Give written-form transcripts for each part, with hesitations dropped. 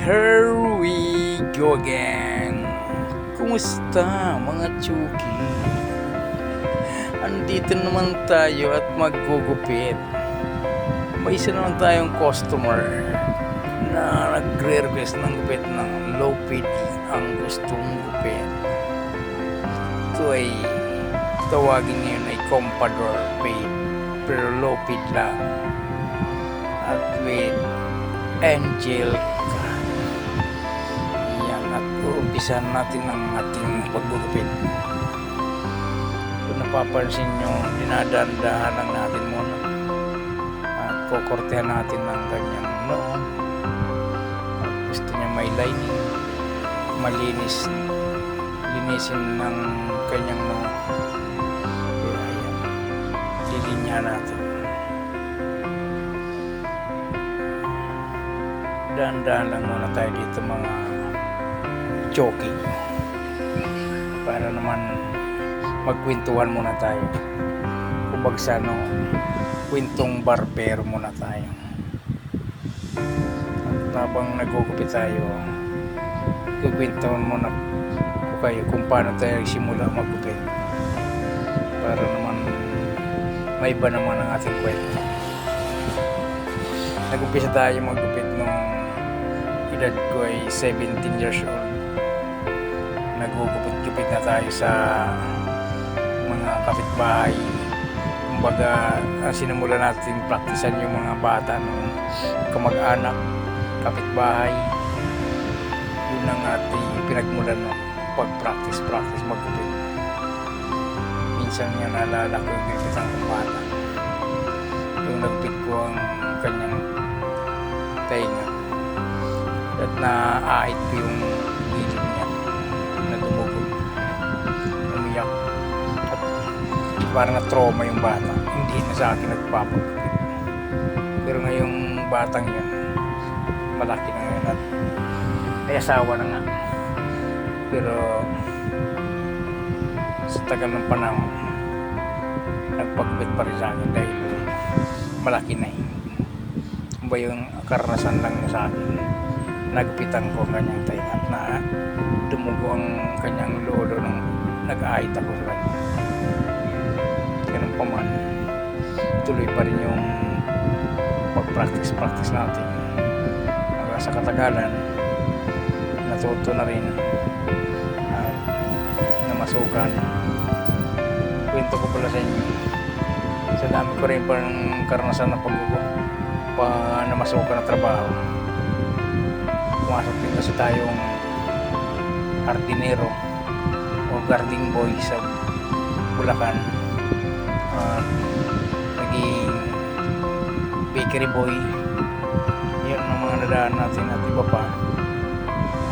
Here we go again. Kumusta mga Chuki? Andito naman tayo at maggugupit. May isa naman tayong customer na nagre-request ng gupit ng low pitch ang gustong gupit. Ito ay tawagin ngayon ay Compador fade, pero low pitch lang at with angel. Yan, at uumpisan natin ang ating paggugupit. Kung napapansin nyo, dinadaan-dahan lang natin muna at kukortehan natin ng kanyang noo. Gusto niya may lining, malinis, linisin ng kanyang noo. Kaya yan, lilinya natin. Dahan-dahan lang muna tayo dito mga joking para naman magkwentuhan muna tayo. Kumbaga sa kwentong barbero muna tayo. At habang nagugupit tayo, kukwentuhan muna ko kayo kung paano tayo simula maggupit para naman may iba naman ang ating kwento. Nag-umpisa tayo maggupit nung edad ko ay 17 years old. Nagugupit-gupit na tayo sa mga kapitbahay. Kumbaga, sinimula natin praktisan yung mga bata nung kamag-anak, kapitbahay. Yun ang ating pinagmulan ng pag-practice maggupit. Minsan nga naalala ko yung gipitan kong bata. Yung nagupit ko ang kanyang tainga. At naahit ko yung gilid niya na dumugod, umiyak at parang na-trauma yung bata. Hindi na sa akin nagpapagupit, pero ngayong batang yun malaki na ngayon at may asawa na nga, pero sa tagal ng panahon nagpagupit pa rin sa akin dahil malaki na kung ba yung karanasan lang sa akin. Nagpitan ko kanyang tainga at na dumugo ang kanyang lolo nung nag-ahit ako sa kanya. Ganun pa man, tuloy pa rin yung pag-practice natin. Sa katagalan, natuto na rin at namasukan. Kwento ko pala sa inyo. Sa dami ko rin pa ng karanasan na namasukan na trabaho. Pumasok din kasi tayong hardinero o guarding boy sa Bulacan. Naging bakery boy. Yun ang mga nadaan natin at iba pa.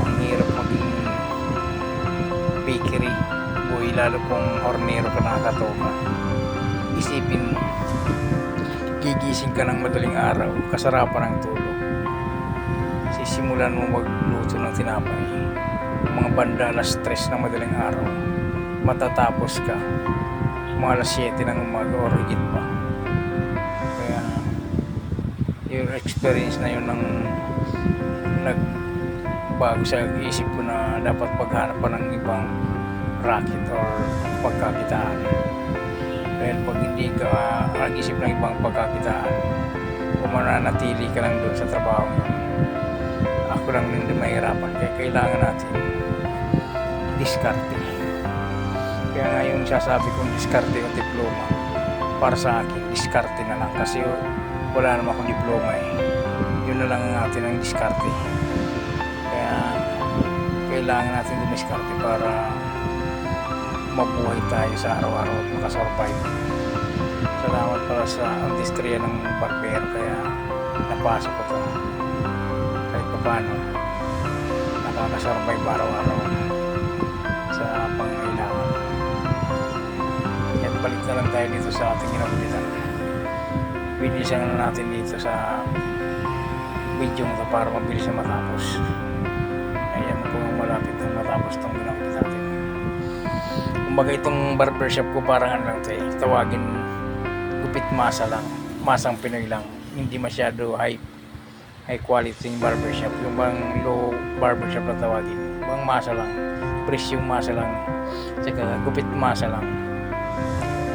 Ang hirap maging bakery boy, lalo kung hornero ka nakakatoka. Isipin mo, gigising ka ng madaling araw, kasarapan ng tulog. Sisimulan mo magluto ng tinapay mga banda alas 3 ng madaling araw, matatapos ka mga alas 7 ng umaga o higit pa. Kaya yung experience na yun ng nagbago sa isip ko na dapat paghanap pa ng ibang racket or pagkakitaan. Dahil pag hindi ka nag-isip ng ibang pagkakitaan, kung mananatili ka lang doon sa trabaho mo, ako lang hindi mahirapan. Kaya kailangan natin diskarte. Kaya nga yung sasabi kong diskarte o diploma, para sa akin diskarte na lang, kasi wala naman akong diploma yun na lang ang atin ang diskarte. Kaya kailangan natin dumiskarte para mabuhay tayo sa araw-araw at makasurvive. Salamat pala sa industriya ng barbero, kaya napasok ko to. Kahit pa paano nakakasurvive araw-araw sa pangangailangan. At balik na lang tayo dito sa ating ginagulitan. Bilisan na natin dito sa video ito para mabilis na matapos. Ayan po, malapit na matapos itong ginagulit natin. Kumbaga itong barbershop ko parang lang ito tawagin gupit masa lang, masang Pinoy lang, hindi masyado hype high quality barbershop, yung bang low barbershop na tawagin, bang masa lang, presyong masa lang, tsaka gupit masa lang.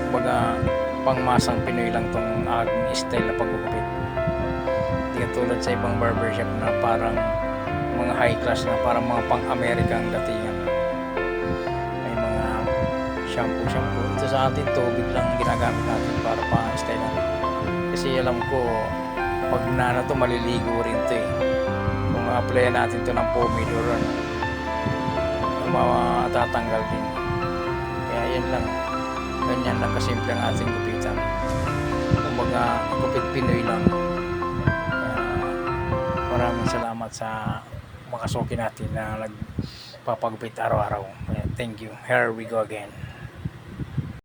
Kumbaga pangmasang Pinoy lang tong aking style na paggugupit. Hindi katulad sa ibang barbershop na parang mga high class na, parang mga pang-Amerikang datingan. May mga shampoo. Ito sa atin, tubig lang ginagamit natin para pang-style lang. Kasi alam ko, pag na to maliligo rin to eh. Kung apply natin to ng pomade or ano, matatanggal din. Kaya yan lang. Ganyan lang kasimple ang ating gupitan. Kumbaga, gupit Pinoy lang. Maraming salamat sa mga suki natin na nagpapagupit araw-araw. Thank you. Here we go again.